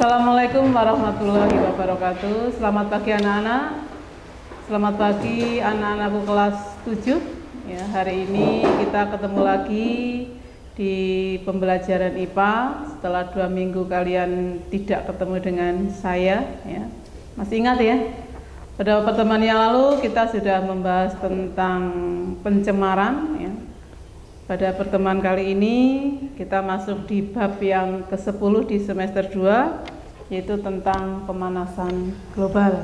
Assalamualaikum warahmatullahi wabarakatuh. Selamat pagi anak-anak. Selamat pagi anak-anakku kelas 7. Ya, hari ini kita ketemu lagi di pembelajaran IPA setelah 2 minggu kalian tidak ketemu dengan saya. Ya. Masih ingat ya? Pada pertemuan yang lalu kita sudah membahas tentang pencemaran. Ya. Pada pertemuan kali ini kita masuk di bab yang ke-10 di semester 2, yaitu tentang pemanasan global.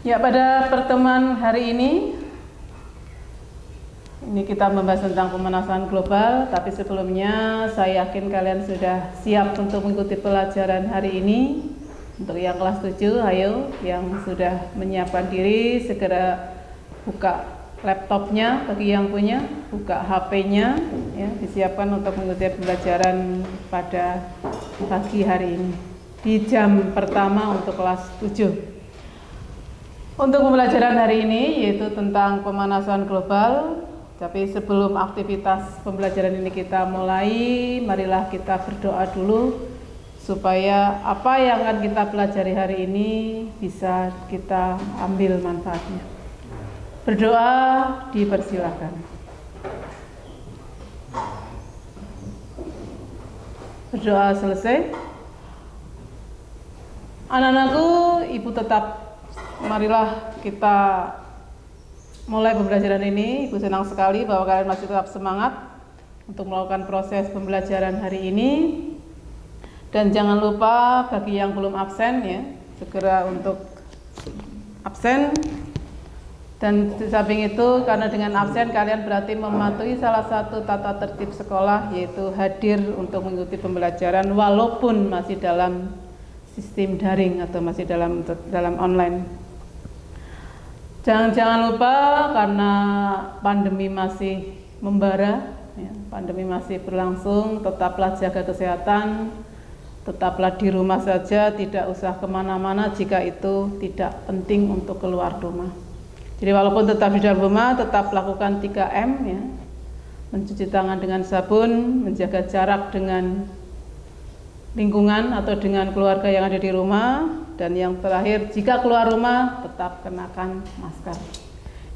Ya, pada pertemuan hari ini kita membahas tentang pemanasan global, tapi sebelumnya saya yakin kalian sudah siap untuk mengikuti pelajaran hari ini. Untuk yang kelas 7, ayo yang sudah menyiapkan diri segera buka laptopnya bagi yang punya, buka HP-nya, ya, disiapkan untuk mengikuti pembelajaran pada pagi hari ini di jam pertama untuk kelas 7. Untuk pembelajaran hari ini yaitu tentang pemanasan global. Tapi sebelum aktivitas pembelajaran ini kita mulai, marilah kita berdoa dulu supaya apa yang akan kita pelajari hari ini bisa kita ambil manfaatnya. Berdoa dipersilakan. Berdoa selesai. Anak-anakku, ibu tetap, marilah kita mulai pembelajaran ini. Ibu senang sekali bahwa kalian masih tetap semangat untuk melakukan proses pembelajaran hari ini. Dan jangan lupa bagi yang belum absen ya, segera untuk absen. Dan di samping itu, karena dengan absen kalian berarti mematuhi salah satu tata tertib sekolah, yaitu hadir untuk mengikuti pembelajaran walaupun masih dalam sistem daring atau masih dalam online. Jangan lupa, karena pandemi masih membara, ya, pandemi masih berlangsung, tetaplah jaga kesehatan. Tetaplah di rumah saja, tidak usah kemana-mana jika itu tidak penting untuk keluar rumah. Jadi walaupun tetap di dalam rumah, tetap lakukan 3M ya. Mencuci tangan dengan sabun, menjaga jarak dengan lingkungan atau dengan keluarga yang ada di rumah, dan yang terakhir jika keluar rumah tetap kenakan masker.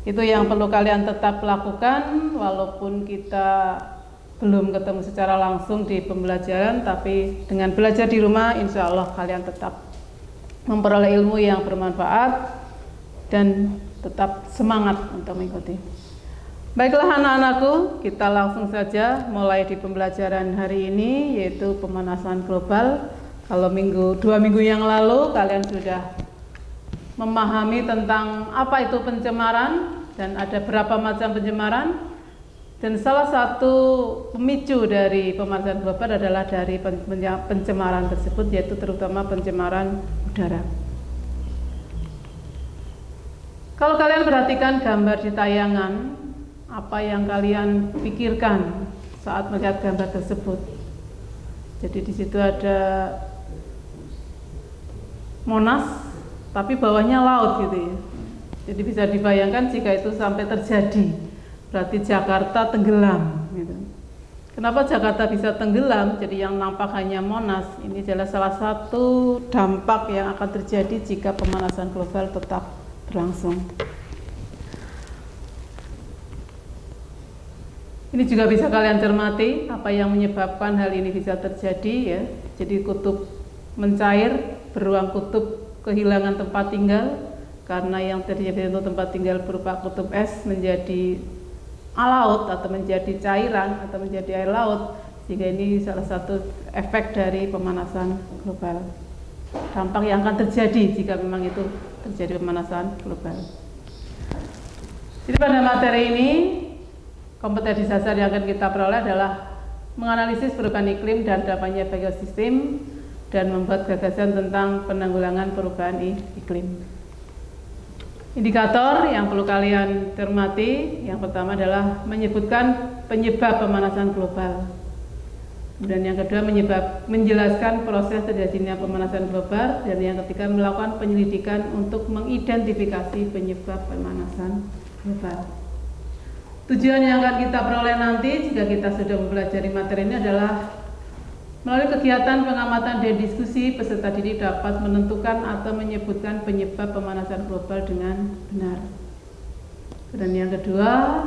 Itu yang perlu kalian tetap lakukan walaupun kita belum ketemu secara langsung di pembelajaran, tapi dengan belajar di rumah insya Allah kalian tetap memperoleh ilmu yang bermanfaat dan tetap semangat untuk mengikuti. Baiklah anak-anakku, kita langsung saja mulai di pembelajaran hari ini, yaitu pemanasan global. Kalau 2 minggu yang lalu kalian sudah memahami tentang apa itu pencemaran dan ada berapa macam pencemaran. Dan salah satu pemicu dari pemanasan global adalah dari pencemaran tersebut, yaitu terutama pencemaran udara. Kalau kalian perhatikan gambar di tayangan, apa yang kalian pikirkan saat melihat gambar tersebut? Jadi di situ ada Monas, tapi bawahnya laut gitu ya. Jadi bisa dibayangkan jika itu sampai terjadi, berarti Jakarta tenggelam gitu. Kenapa Jakarta bisa tenggelam? Jadi yang nampak hanya Monas. Ini adalah salah satu dampak yang akan terjadi jika pemanasan global tetap berlangsung. Ini juga bisa kalian cermati apa yang menyebabkan hal ini bisa terjadi ya. Jadi kutub mencair, beruang kutub kehilangan tempat tinggal karena yang terjadi untuk tempat tinggal berupa kutub es menjadi laut atau menjadi cairan atau menjadi air laut, sehingga ini salah satu efek dari pemanasan global. Dampak yang akan terjadi jika memang itu terjadi pemanasan global. Jadi pada materi ini kompetensi dasar yang akan kita peroleh adalah menganalisis perubahan iklim dan dampaknya bagi ekosistem dan membuat gagasan tentang penanggulangan perubahan iklim. Indikator yang perlu kalian cermati, yang pertama adalah menyebutkan penyebab pemanasan global. Dan yang kedua menjelaskan proses terjadinya pemanasan global, dan yang ketiga melakukan penyelidikan untuk mengidentifikasi penyebab pemanasan global. Tujuan yang akan kita peroleh nanti jika kita sudah mempelajari materi ini adalah melalui kegiatan pengamatan dan diskusi, peserta didik dapat menentukan atau menyebutkan penyebab pemanasan global dengan benar. Dan yang kedua,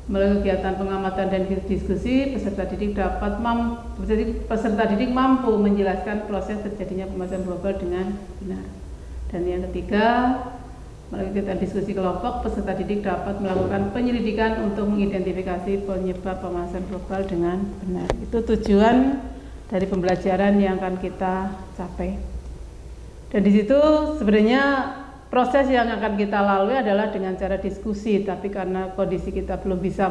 melalui kegiatan pengamatan dan diskusi, peserta didik mampu menjelaskan proses terjadinya pemanasan global dengan benar. Dan yang ketiga, melalui kegiatan diskusi kelompok, peserta didik dapat melakukan penyelidikan untuk mengidentifikasi penyebab pemanasan global dengan benar. Itu tujuan dari pembelajaran yang akan kita capai. Dan di situ sebenarnya proses yang akan kita lalui adalah dengan cara diskusi, tapi karena kondisi kita belum bisa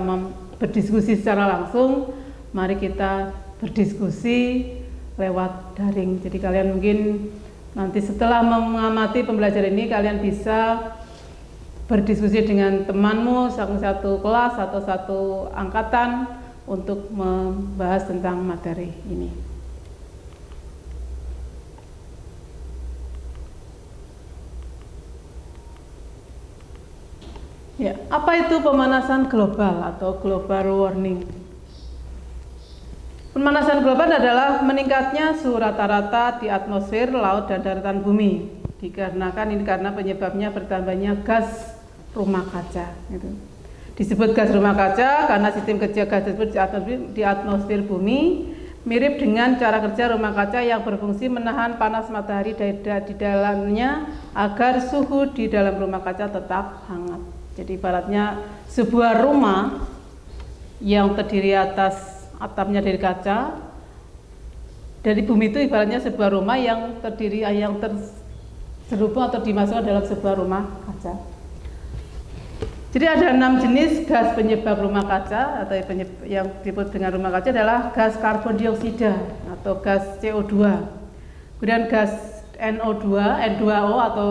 berdiskusi secara langsung, mari kita berdiskusi lewat daring. Jadi kalian mungkin nanti setelah mengamati pembelajaran ini, kalian bisa berdiskusi dengan temanmu satu kelas atau satu angkatan untuk membahas tentang materi ini. Ya, apa itu pemanasan global atau global warming? Pemanasan global adalah meningkatnya suhu rata-rata di atmosfer, laut, dan daratan bumi. Dikarenakan ini karena penyebabnya bertambahnya gas rumah kaca. Disebut gas rumah kaca karena sistem kerja gas tersebut di atmosfer bumi mirip dengan cara kerja rumah kaca yang berfungsi menahan panas matahari di dalamnya agar suhu di dalam rumah kaca tetap hangat. Jadi ibaratnya sebuah rumah yang terdiri atas atapnya dari kaca, dari bumi itu ibaratnya sebuah rumah yang terselubung atau dimasukkan dalam sebuah rumah kaca. Jadi ada 6 jenis gas penyebab rumah kaca atau yang disebut dengan rumah kaca adalah gas karbon dioksida atau gas CO2, kemudian gas NO2, N2O atau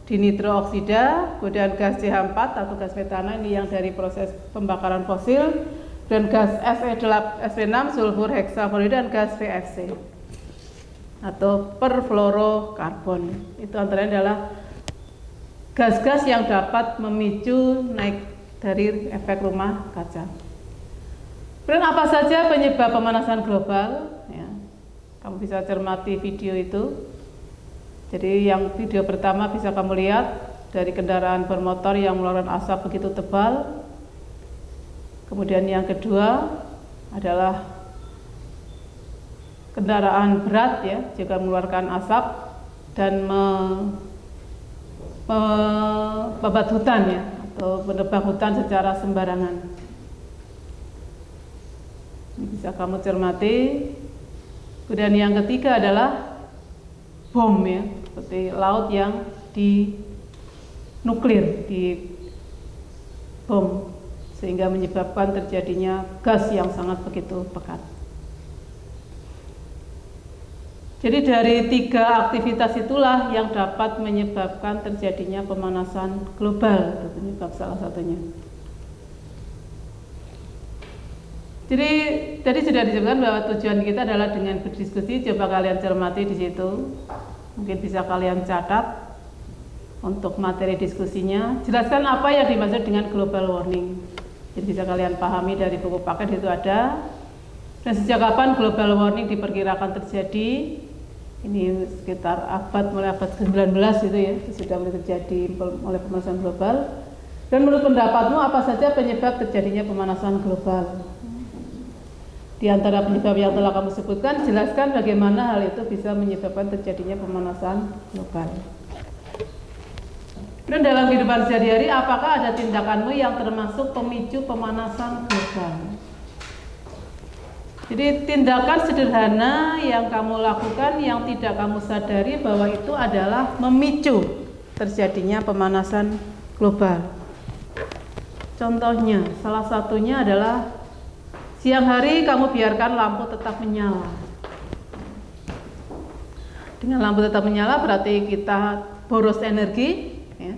dinitrooksida, kemudian gas CH4 atau gas metana ini yang dari proses pembakaran fosil, dan gas Sp6 sulfur hexafluorida dan gas VFC atau perfluorokarbon. Itu antaranya adalah gas-gas yang dapat memicu naik dari efek rumah kaca. Dan apa saja penyebab pemanasan global? Ya, kamu bisa cermati video itu. Jadi yang video pertama bisa kamu lihat dari kendaraan bermotor yang mengeluarkan asap begitu tebal. Kemudian yang kedua adalah kendaraan berat ya, juga mengeluarkan asap dan membabat hutan ya, atau menebang hutan secara sembarangan. Ini bisa kamu cermati. Kemudian yang ketiga adalah bom ya, seperti laut yang dinuklir, di bom, sehingga menyebabkan terjadinya gas yang sangat begitu pekat. Jadi dari 3 aktivitas itulah yang dapat menyebabkan terjadinya pemanasan global, itu penyebab salah satunya. Jadi tadi sudah disebutkan bahwa tujuan kita adalah dengan berdiskusi. Coba kalian cermati di situ. Mungkin bisa kalian catat untuk materi diskusinya. Jelaskan apa yang dimaksud dengan global warming. Jadi bisa kalian pahami dari buku paket itu ada. Dan sejak kapan global warming diperkirakan terjadi? Ini sekitar mulai abad 19 itu ya, itu sudah mulai terjadi oleh pemanasan global. Dan menurut pendapatmu apa saja penyebab terjadinya pemanasan global? Di antara penyebab yang telah kamu sebutkan, jelaskan bagaimana hal itu bisa menyebabkan terjadinya pemanasan global. Dan dalam kehidupan sehari-hari, apakah ada tindakanmu yang termasuk pemicu pemanasan global? Jadi tindakan sederhana yang kamu lakukan yang tidak kamu sadari bahwa itu adalah memicu terjadinya pemanasan global. Contohnya, salah satunya adalah siang hari kamu biarkan lampu tetap menyala. Dengan lampu tetap menyala berarti kita boros energi, ya,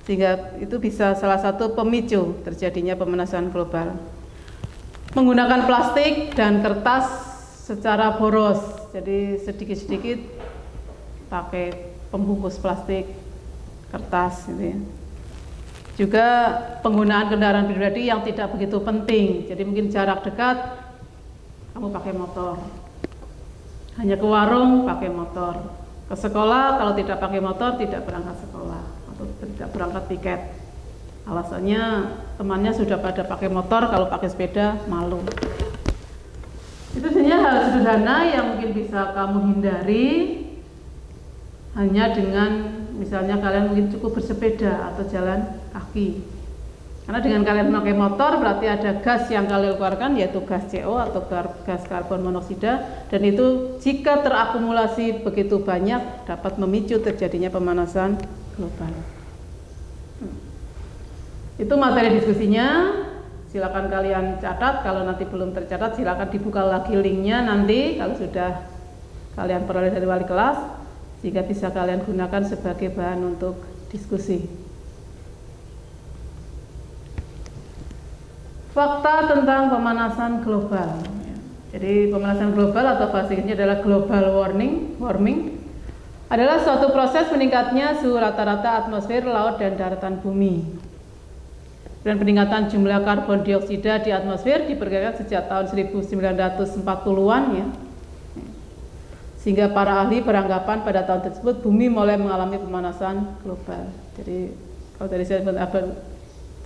sehingga itu bisa salah satu pemicu terjadinya pemanasan global. Menggunakan plastik dan kertas secara boros, jadi sedikit-sedikit pakai pembungkus plastik, kertas, gitu ya. Juga penggunaan kendaraan pribadi yang tidak begitu penting. Jadi mungkin jarak dekat kamu pakai motor. Hanya ke warung pakai motor. Ke sekolah kalau tidak pakai motor tidak berangkat sekolah atau tidak berangkat piket. Alasannya temannya sudah pada pakai motor, kalau pakai sepeda malu. Itu sebenarnya hal sederhana yang mungkin bisa kamu hindari hanya dengan misalnya kalian mungkin cukup bersepeda atau jalan kaki. Karena dengan kalian memakai motor berarti ada gas yang kalian keluarkan, yaitu gas CO atau gas karbon monoksida, dan itu jika terakumulasi begitu banyak dapat memicu terjadinya pemanasan global. Itu materi diskusinya. Silakan kalian catat, kalau nanti belum tercatat silakan dibuka lagi linknya nanti kalau sudah kalian peroleh dari wali kelas, sehingga bisa kalian gunakan sebagai bahan untuk diskusi. Fakta tentang pemanasan global. Jadi pemanasan global atau bahasa Inggrisnya adalah global warming adalah suatu proses meningkatnya suhu rata-rata atmosfer, laut, dan daratan bumi. Dan peningkatan jumlah karbon dioksida di atmosfer diperkirakan sejak tahun 1940-an ya. Sehingga para ahli beranggapan pada tahun tersebut bumi mulai mengalami pemanasan global. Jadi kalau tadi saya sebut abad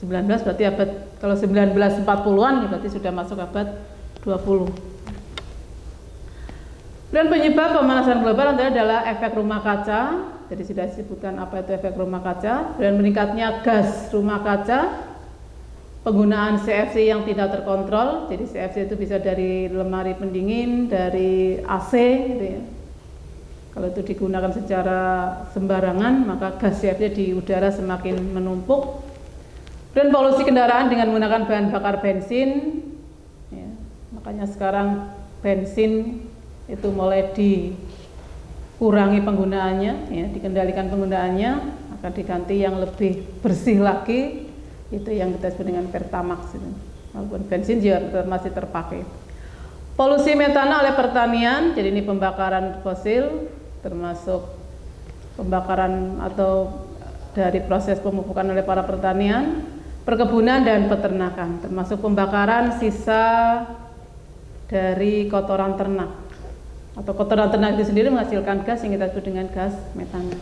19 berarti abad, kalau 1940-an ya berarti sudah masuk abad 20. Dan penyebab pemanasan global adalah efek rumah kaca. Jadi sudah disebutkan apa itu efek rumah kaca, dan meningkatnya gas rumah kaca. Penggunaan CFC yang tidak terkontrol, jadi CFC itu bisa dari lemari pendingin, dari AC gitu ya. Kalau itu digunakan secara sembarangan, maka gas CFC di udara semakin menumpuk. Dan polusi kendaraan dengan menggunakan bahan bakar bensin, ya. Makanya sekarang bensin itu mulai dikurangi penggunaannya, ya, dikendalikan penggunaannya, akan diganti yang lebih bersih lagi. Itu yang kita sebut dengan Pertamax itu. Walaupun bensin juga masih terpakai. Polusi metana oleh pertanian, jadi ini pembakaran fosil, termasuk pembakaran atau dari proses pemupukan oleh para pertanian, perkebunan dan peternakan, termasuk pembakaran sisa dari kotoran ternak. Atau kotoran ternak itu sendiri menghasilkan gas yang kita sebut dengan gas metana.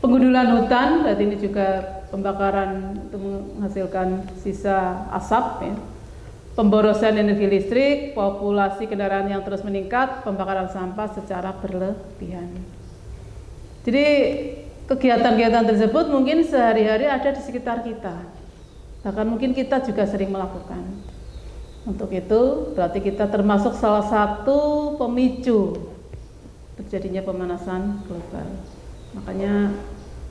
Penggundulan hutan, berarti ini juga pembakaran itu menghasilkan sisa asap ya. Pemborosan energi listrik, populasi kendaraan yang terus meningkat, pembakaran sampah secara berlebihan. Jadi kegiatan-kegiatan tersebut mungkin sehari-hari ada di sekitar kita. Bahkan mungkin kita juga sering melakukan. Untuk itu berarti kita termasuk salah satu pemicu terjadinya pemanasan global. Makanya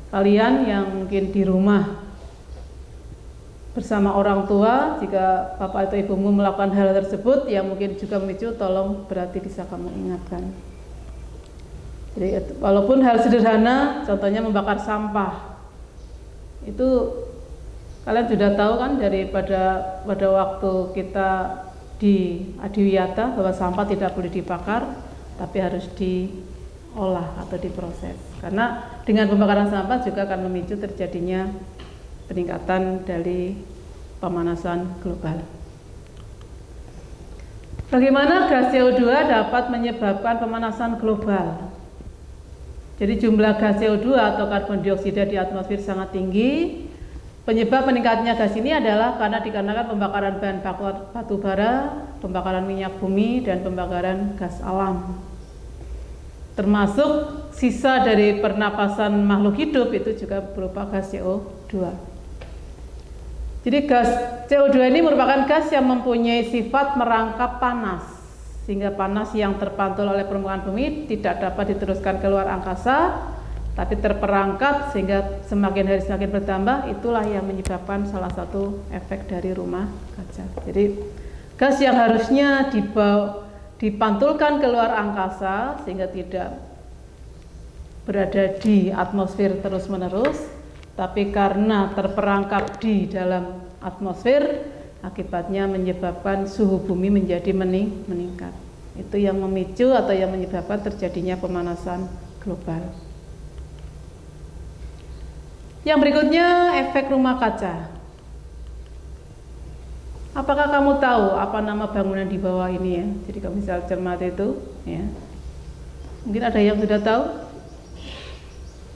kalian yang mungkin di rumah bersama orang tua, jika bapak atau ibumu melakukan hal tersebut yang mungkin juga memicu, tolong berarti bisa kamu ingatkan. Jadi walaupun hal sederhana, contohnya membakar sampah, itu kalian sudah tahu kan pada waktu kita di Adiwiyata bahwa sampah tidak boleh dibakar, tapi harus diolah atau diproses. Karena dengan pembakaran sampah juga akan memicu terjadinya peningkatan dari pemanasan global. Bagaimana gas CO2 dapat menyebabkan pemanasan global? Jadi jumlah gas CO2 atau karbon dioksida di atmosfer sangat tinggi. Penyebab meningkatnya gas ini adalah dikarenakan pembakaran bahan bakar batu bara, pembakaran minyak bumi, dan pembakaran gas alam. Termasuk sisa dari pernapasan makhluk hidup itu juga berupa gas CO2. Jadi gas CO2 ini merupakan gas yang mempunyai sifat merangkap panas, sehingga panas yang terpantul oleh permukaan bumi tidak dapat diteruskan keluar angkasa, tapi terperangkap sehingga semakin hari semakin bertambah. Itulah yang menyebabkan salah satu efek dari rumah kaca. Jadi gas yang harusnya dipantulkan keluar angkasa sehingga tidak berada di atmosfer terus-menerus, tapi karena terperangkap di dalam atmosfer, akibatnya menyebabkan suhu bumi menjadi meningkat. Itu yang memicu atau yang menyebabkan terjadinya pemanasan global. Yang berikutnya, efek rumah kaca. Apakah kamu tahu apa nama bangunan di bawah ini ya? Jadi kamu bisa cermati itu ya. Mungkin ada yang sudah tahu.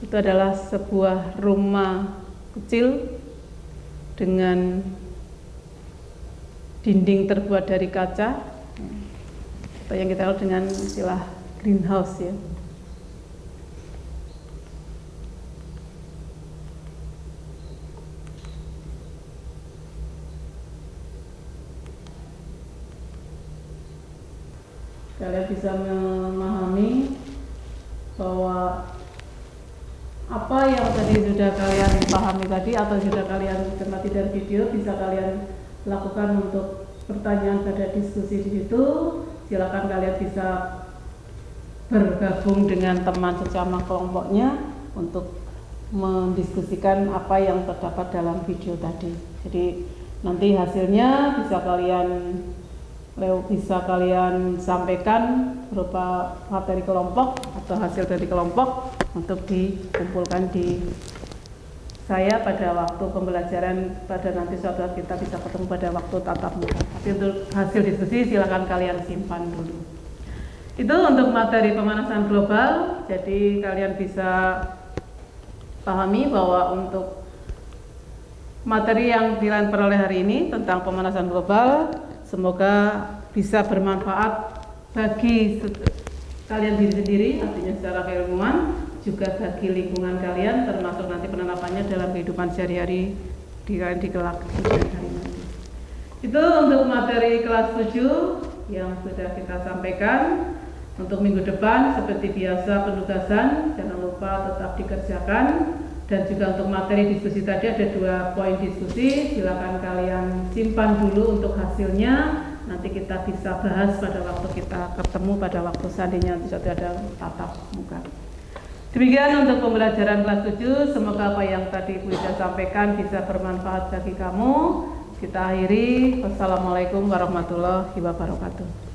Itu adalah sebuah rumah kecil dengan dinding terbuat dari kaca, atau yang kita tahu dengan istilah greenhouse ya. Kalian bisa memahami bahwa apa yang tadi sudah kalian pahami tadi atau sudah kalian cermati dari video bisa kalian lakukan untuk pertanyaan pada diskusi di situ. Silakan kalian bisa bergabung dengan teman sesama kelompoknya untuk mendiskusikan apa yang terdapat dalam video tadi. Jadi nanti hasilnya bisa kalian sampaikan berupa materi kelompok atau hasil dari kelompok untuk dikumpulkan di saya pada waktu pembelajaran pada nanti suatu saat kita bisa ketemu pada waktu tatap muka. Tapi untuk hasil diskusi silakan kalian simpan dulu. Itu untuk materi pemanasan global. Jadi kalian bisa pahami bahwa untuk materi yang kalian peroleh hari ini tentang pemanasan global semoga bisa bermanfaat bagi kalian diri sendiri, artinya secara keilmuan, juga bagi lingkungan kalian, termasuk nanti penerapannya dalam kehidupan sehari-hari di kelak hari nanti. Itu untuk materi kelas 7 yang sudah kita sampaikan. Untuk minggu depan seperti biasa penugasan jangan lupa tetap dikerjakan, dan juga untuk materi diskusi tadi ada 2 poin diskusi, silakan kalian simpan dulu untuk hasilnya. Nanti kita bisa bahas pada waktu kita ketemu pada waktu seandainya sudah ada tatap muka. Demikian untuk pembelajaran kelas 7, semoga apa yang tadi Bu Ida sampaikan bisa bermanfaat bagi kamu. Kita akhiri, wassalamualaikum warahmatullahi wabarakatuh.